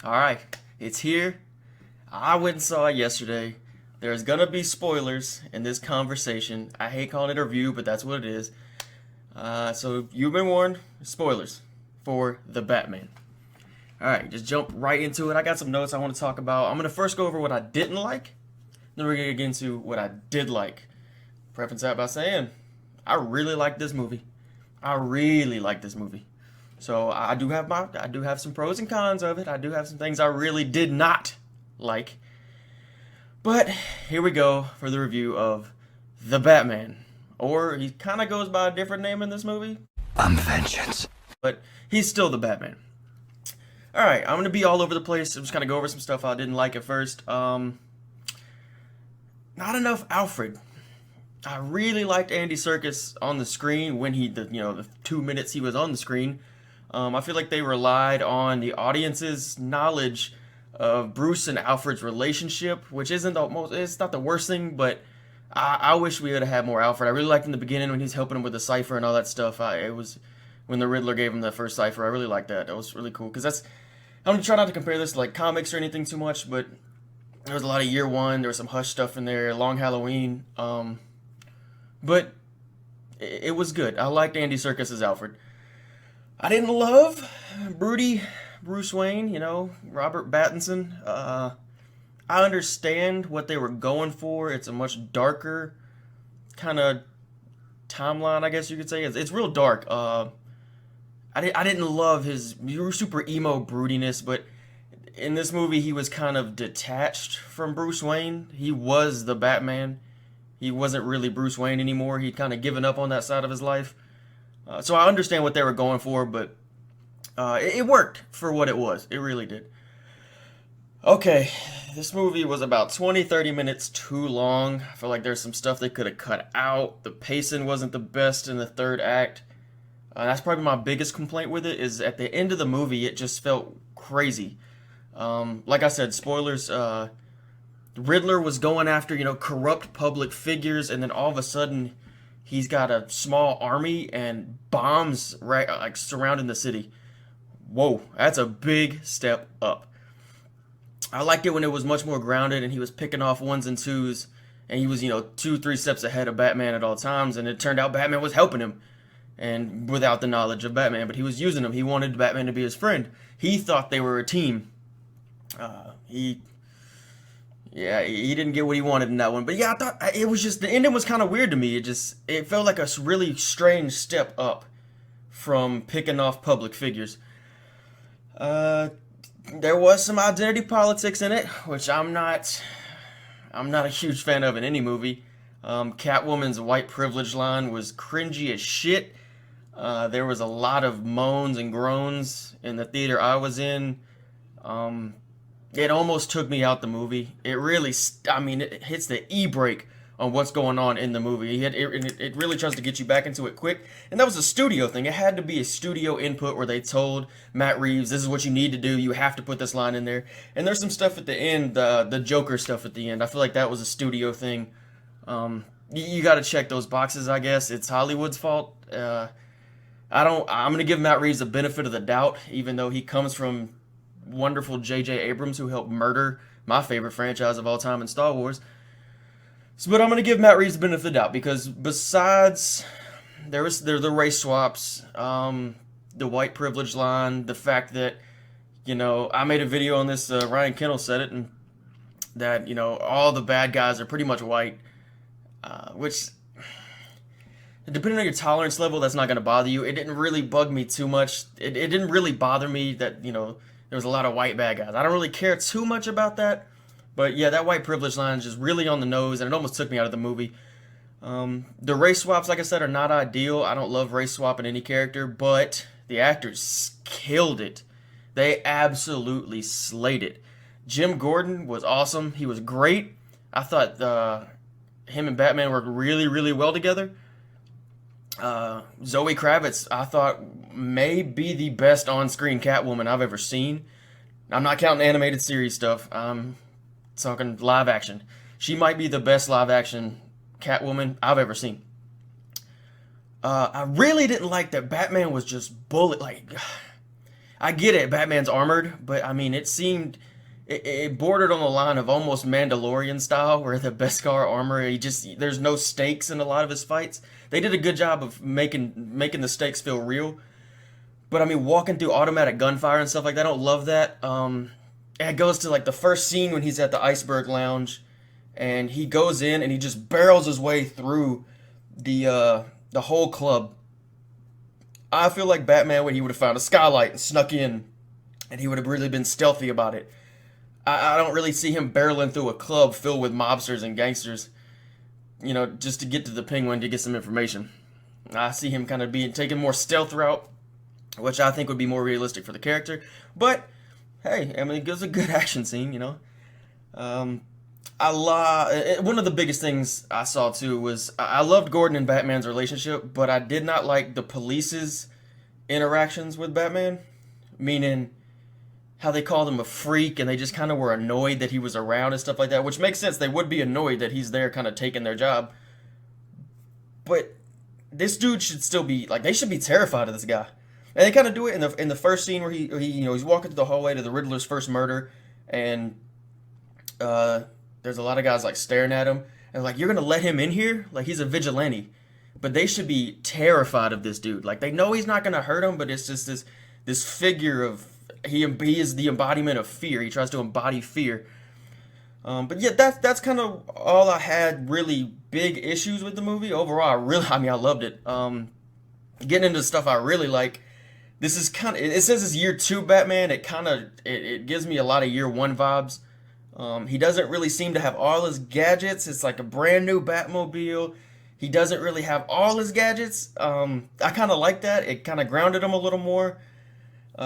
Alright, it's here. I went and saw it yesterday. There's gonna be spoilers in this conversation. I hate calling it a review, but that's what it is. So you've been warned. Spoilers for The Batman. Alright, just jump right into it. I got some notes I want to talk about. I'm gonna first go over what I didn't like, then we're gonna get into what I did like. Preference that by saying, I really like this movie. I really like this movie. So I do have some pros and cons of it. I do have some things I really did not like. But here we go for the review of The Batman. Or he kind of goes by a different name in this movie, I'm vengeance. but he's still the Batman. All right, I'm gonna be all over the place. I'm just gonna go over some stuff I didn't like at first. Not enough Alfred. I really liked Andy Serkis on the screen when the 2 minutes he was on the screen. I feel like they relied on the audience's knowledge of Bruce and Alfred's relationship, which isn't the most, it's not the worst thing, but I wish we would have had more Alfred. I really liked in the beginning when he's helping him with the cipher and all that stuff. It was when the Riddler gave him the first cipher. I really liked that. That was really cool because I'm gonna try not to compare this to like comics or anything too much, but there was a lot of Year One. There was some Hush stuff in there, Long Halloween. But it was good. I liked Andy Serkis as Alfred. I didn't love broody Bruce Wayne, Robert Pattinson. I understand what they were going for. It's a much darker kind of timeline, I guess you could say. It's real dark. I didn't love his super emo broodiness, but in this movie he was kind of detached from Bruce Wayne. He was the Batman. He wasn't really Bruce Wayne anymore. He'd kind of given up on that side of his life. So I understand what they were going for, but it worked for what it was. It really did. Okay, this movie was about 20, 30 minutes too long. I feel like there's some stuff they could have cut out. The pacing wasn't the best in the third act. That's probably my biggest complaint with it, is at the end of the movie, it just felt crazy. Like I said, spoilers, Riddler was going after, corrupt public figures, and then all of a sudden, he's got a small army and bombs right like surrounding the city. Whoa, that's a big step up. I liked it when it was much more grounded and he was picking off ones and twos, and he was, two, three steps ahead of Batman at all times, and it turned out Batman was helping him and without the knowledge of Batman, but he was using him. He wanted Batman to be his friend. He thought they were a team. He Yeah, he didn't get what he wanted in that one. But yeah, I thought it was just the ending was kind of weird to me. It felt like a really strange step up from picking off public figures. Uh, there was some identity politics in it, which I'm not a huge fan of in any movie. Catwoman's white privilege line was cringy as shit. There was a lot of moans and groans in the theater I was in. Um, it almost took me out the movie. It really, it hits the e-brake on what's going on in the movie. It really tries to get you back into it quick. And that was a studio thing. It had to be a studio input where they told Matt Reeves, this is what you need to do. You have to put this line in there. And there's some stuff at the end, the Joker stuff at the end. I feel like that was a studio thing. You got to check those boxes, I guess. It's Hollywood's fault. I'm going to give Matt Reeves the benefit of the doubt, even though he comes from wonderful J.J. Abrams, who helped murder my favorite franchise of all time in Star Wars. But I'm going to give Matt Reeves the benefit of the doubt, because besides there the race swaps, the white privilege line, the fact that, I made a video on this, Ryan Kennel said it, and that, all the bad guys are pretty much white, which, depending on your tolerance level, that's not going to bother you. It didn't really bug me too much. It didn't really bother me that, there was a lot of white bad guys. I don't really care too much about that. But yeah, that white privilege line is just really on the nose, and it almost took me out of the movie. The race swaps, like I said, are not ideal. I don't love race swapping any character, but the actors killed it. They absolutely slayed it. Jim Gordon was awesome. He was great. I thought him and Batman worked really, really well together. Zoe Kravitz, I thought, may be the best on-screen Catwoman I've ever seen. I'm not counting animated series stuff. I'm talking live action. She might be the best live action Catwoman I've ever seen. I really didn't like that Batman was just bullet like. I get it, Batman's armored, but I mean, it bordered on the line of almost Mandalorian style, where the Beskar armor, there's no stakes in a lot of his fights. They did a good job of making the stakes feel real, but I mean, walking through automatic gunfire and stuff like that, I don't love that. It goes to like the first scene when he's at the Iceberg Lounge, and he goes in and he just barrels his way through the whole club. I feel like Batman, when he would have found a skylight and snuck in, and he would have really been stealthy about it. I don't really see him barreling through a club filled with mobsters and gangsters, just to get to the Penguin to get some information. I see him kind of being taking more stealth route, which I think would be more realistic for the character. But hey, I mean, it was a good action scene. Um, One of the biggest things I saw too was I loved Gordon and Batman's relationship, but I did not like the police's interactions with Batman, meaning how they called him a freak and they just kind of were annoyed that he was around and stuff like that, which makes sense. They would be annoyed that he's there kind of taking their job. But this dude should still be like, they should be terrified of this guy. And they kind of do it in the first scene where he's walking through the hallway to the Riddler's first murder, and there's a lot of guys like staring at him and like, you're gonna let him in here? Like, he's a vigilante. But they should be terrified of this dude. Like, they know he's not gonna hurt them, but it's just this figure of he is the embodiment of fear. He tries to embody fear. But yeah, that's kind of all I had really big issues with the movie. Overall, I loved it. Getting into stuff I really like. This is kind of, it says it's year 2 Batman. It gives me a lot of year 1 vibes. He doesn't really seem to have all his gadgets. It's like a brand new Batmobile. He doesn't really have all his gadgets. I kind of like that. It kind of grounded him a little more. He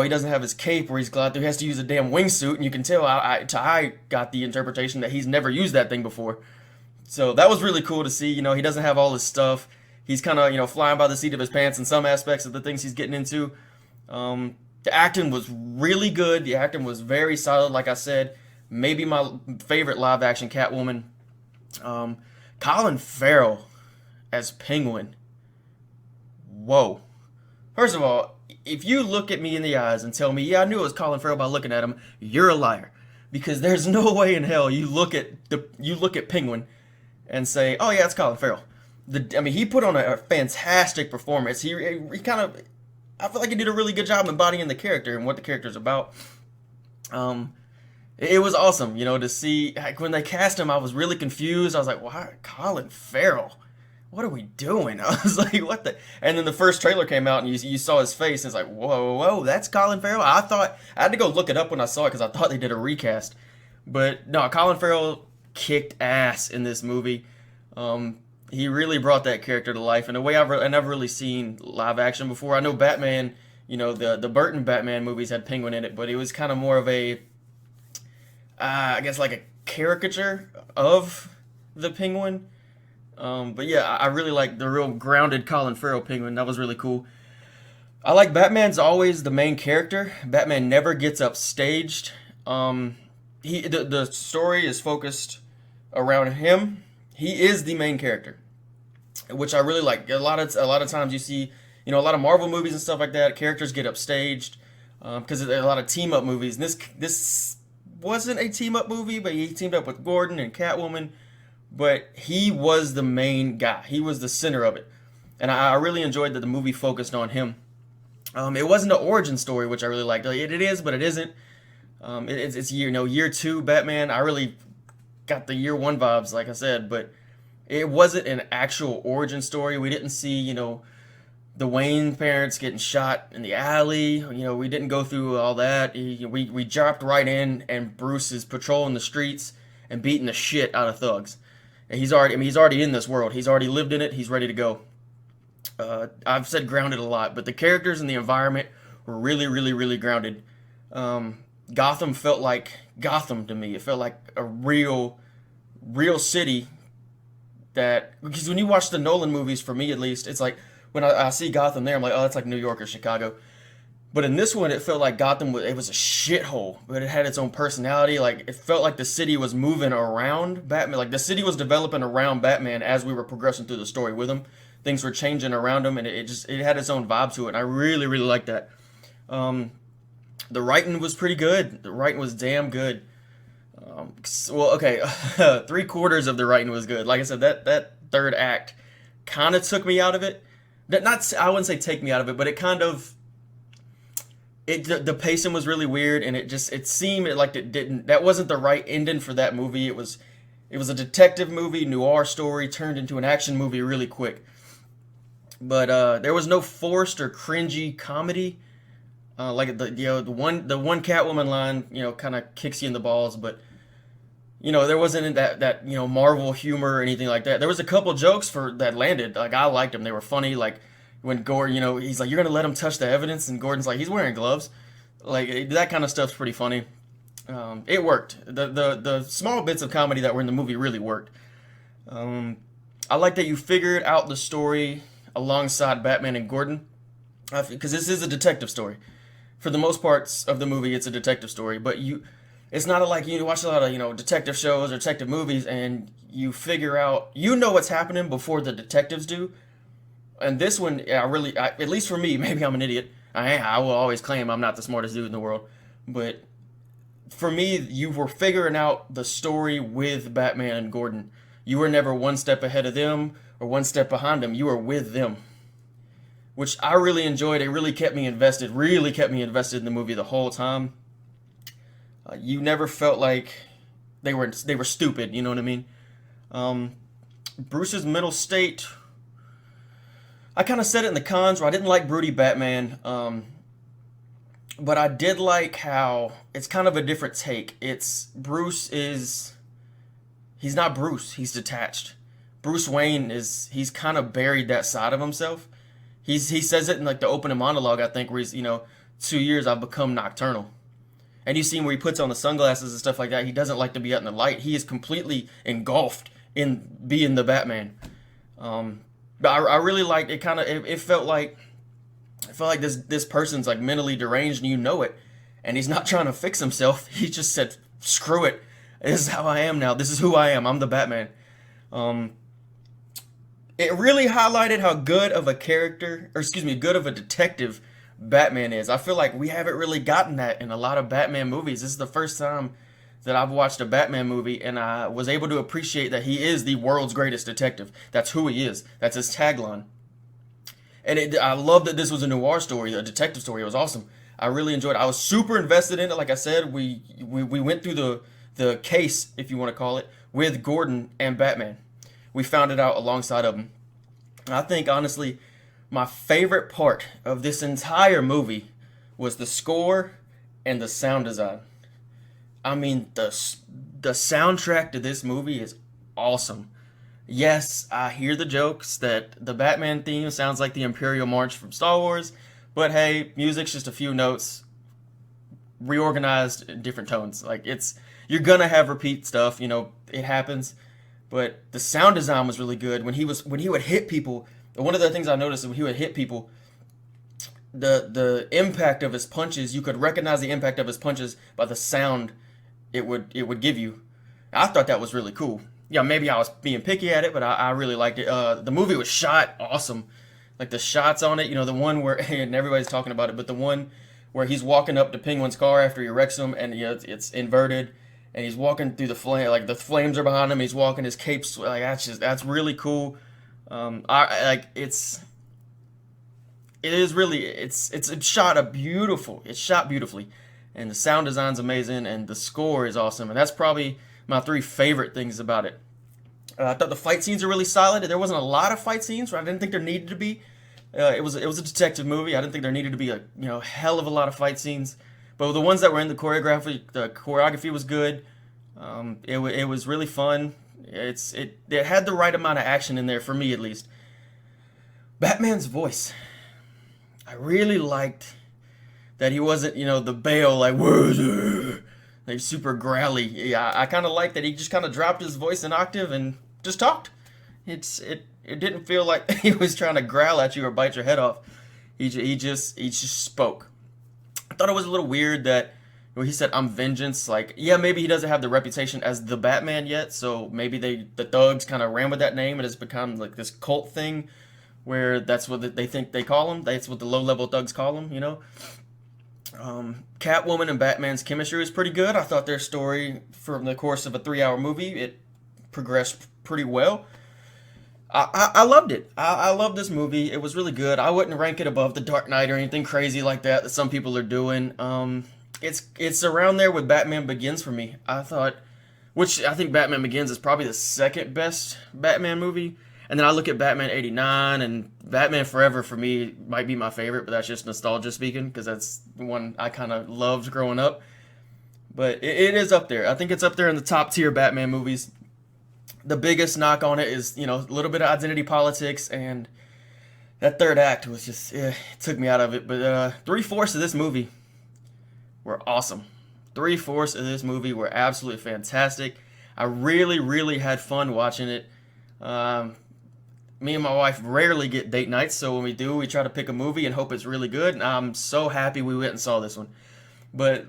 doesn't have his cape where he's glad he has to use a damn wingsuit, and you can tell I got the interpretation that he's never used that thing before. So that was really cool to see. He doesn't have all his stuff. He's kind of, flying by the seat of his pants in some aspects of the things he's getting into. The acting was really good. The acting was very solid, like I said. Maybe my favorite live action Catwoman. Colin Farrell as Penguin. Whoa. First of all, if you look at me in the eyes and tell me, yeah, I knew it was Colin Farrell by looking at him, you're a liar. Because there's no way in hell you look at Penguin and say, oh yeah, it's Colin Farrell. He put on a fantastic performance. He kind of, I feel like he did a really good job embodying the character and what the character's about. It was awesome, to see. Like, when they cast him, I was really confused. I was like, why Colin Farrell? What are we doing? I was like, what the? And then the first trailer came out, and you saw his face, and it's like, whoa, that's Colin Farrell? I had to go look it up when I saw it, because I thought they did a recast. But no, Colin Farrell kicked ass in this movie. He really brought that character to life in a way I've never really seen live action before. I know Batman, the Burton Batman movies had Penguin in it, but it was kind of more of a, I guess, like a caricature of the Penguin. But yeah, I really like the real grounded Colin Farrell Penguin. That was really cool. I like Batman's always the main character. Batman never gets upstaged. The story is focused around him. He is the main character, which I really like. A lot of times you see, a lot of Marvel movies and stuff like that, characters get upstaged because there are a lot of team up movies. And this wasn't a team up movie, but he teamed up with Gordon and Catwoman. But he was the main guy. He was the center of it, and I really enjoyed that the movie focused on him. It wasn't an origin story, which I really liked. It is, but it isn't. It's year 2 Batman. I really got the year 1 vibes, like I said, but it wasn't an actual origin story. We didn't see, the Wayne parents getting shot in the alley. We didn't go through all that. We dropped right in, and Bruce is patrolling the streets and beating the shit out of thugs. And he's already in this world. He's already lived in it. He's ready to go. I've said grounded a lot, but the characters and the environment were really, really, really grounded. Gotham felt like Gotham to me. It felt like a real city. Because when you watch the Nolan movies, for me at least, it's like when I see Gotham there, I'm like, oh, that's like New York or Chicago. But in this one, it felt like Gotham it was a shithole, but it had its own personality. Like, it felt like the city was moving around Batman. Like, the city was developing around Batman as we were progressing through the story with him. Things were changing around him, and it had its own vibe to it. And I really, really liked that. Um, the writing was pretty good. The writing was damn good. Well, okay, 3/4 of the writing was good. Like I said, that third act kind of took me out of it. That not I wouldn't say take me out of it, but it kind of the pacing was really weird, and it seemed like it didn't. That wasn't the right ending for that movie. It was a detective movie, noir story turned into an action movie really quick. But there was no forced or cringy comedy. Like the one Catwoman line, kind of kicks you in the balls, but there wasn't that Marvel humor or anything like that. There was a couple jokes for that landed. Like I liked them; they were funny. Like when Gordon, he's like, "You're gonna let him touch the evidence," and Gordon's like, "He's wearing gloves." Like that kind of stuff's pretty funny. It worked. The small bits of comedy that were in the movie really worked. Um, I like that you figured out the story alongside Batman and Gordon, because this is a detective story. For the most parts of the movie, it's a detective story, but it's not like you watch a lot of detective shows or detective movies, and you figure out what's happening before the detectives do. And this one, at least for me, maybe I'm an idiot. I will always claim I'm not the smartest dude in the world, but for me, you were figuring out the story with Batman and Gordon. You were never one step ahead of them or one step behind them. You were with them, which I really enjoyed. It really kept me invested in the movie the whole time. You never felt like they were stupid. You know what I mean? Um, Bruce's mental state. I kind of said it in the cons where I didn't like broody Batman, but I did like how it's kind of a different take. He's not Bruce. He's detached. Bruce Wayne he's kind of buried that side of himself. He says it in like the opening monologue, I think, where 2 years I've become nocturnal. And you see him where he puts on the sunglasses and stuff like that. He doesn't like to be out in the light. He is completely engulfed in being the Batman. But I really liked it. It felt like this person's like mentally deranged, and it. And he's not trying to fix himself. He just said, "Screw it. This is how I am now. This is who I am. I'm the Batman." Um, it really highlighted how good of a character, or excuse me, good of a detective Batman is. I feel like we haven't really gotten that in a lot of Batman movies. This is the first time that I've watched a Batman movie and I was able to appreciate that he is the world's greatest detective. That's who he is. That's his tagline. And I love that this was a noir story, a detective story. It was awesome. I really enjoyed it. I was super invested in it. Like I said, we went through the case, if you want to call it, with Gordon and Batman. We found it out alongside of him. I think honestly, my favorite part of this entire movie was the score and the sound design. I mean, the soundtrack to this movie is awesome. Yes, I hear the jokes that the Batman theme sounds like the Imperial March from Star Wars, but hey, music's just a few notes reorganized in different tones. Like you're gonna have repeat stuff, it happens. But the sound design was really good when he would hit people. One of the things I noticed is when he would hit people, the impact of his punches, you could recognize the impact of his punches by the sound it would give you. I thought that was really cool. Yeah, maybe I was being picky at it, but I really liked it. The movie was shot awesome. Like the shots on it, the one where and everybody's talking about it, but the one where he's walking up to Penguin's car after he wrecks him, and it's inverted, and he's walking through the flame, like the flames are behind him. He's walking, his cape's like that's really cool. I like it is really it's shot it's shot beautifully, and the sound design's amazing, and the score is awesome, and that's probably my three favorite things about it. I thought the fight scenes are really solid. There wasn't a lot of fight scenes where I didn't think there needed to be. It was a detective movie. I didn't think there needed to be a hell of a lot of fight scenes, but the ones that were in the choreography was good. It was really fun. It had the right amount of action in there for me at least. Batman's voice, I really liked that he wasn't the Bale like super growly. Yeah, I kind of like that he just kind of dropped his voice an octave and just talked. It didn't feel like he was trying to growl at you or bite your head off. He just spoke. I thought it was a little weird that when he said "I'm vengeance," like yeah, maybe he doesn't have the reputation as the Batman yet, so maybe the thugs kind of ran with that name and it's become like this cult thing where that's what they think they call him. That's what the low level thugs call him. Catwoman and Batman's chemistry was pretty good. I thought their story, from the course of a 3 hour movie, it progressed pretty well. I loved it. I love this movie. It was really good. I wouldn't rank it above The Dark Knight or anything crazy like that some people are doing. It's around there with Batman Begins for me. I thought, which I think Batman Begins is probably the second best Batman movie. And then I look at Batman '89 and Batman Forever for me might be my favorite, but that's just nostalgia speaking because that's the one I kind of loved growing up. But it is up there. I think it's up there in the top tier Batman movies. The biggest knock on it is, a little bit of identity politics, and that third act was just, it took me out of it. But three-fourths of this movie were awesome. Three-fourths of this movie were absolutely fantastic. I really, really had fun watching it. Me and my wife rarely get date nights, so when we do, we try to pick a movie and hope it's really good. And I'm so happy we went and saw this one. But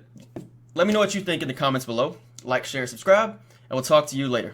let me know what you think in the comments below. Like, share, subscribe, and we'll talk to you later.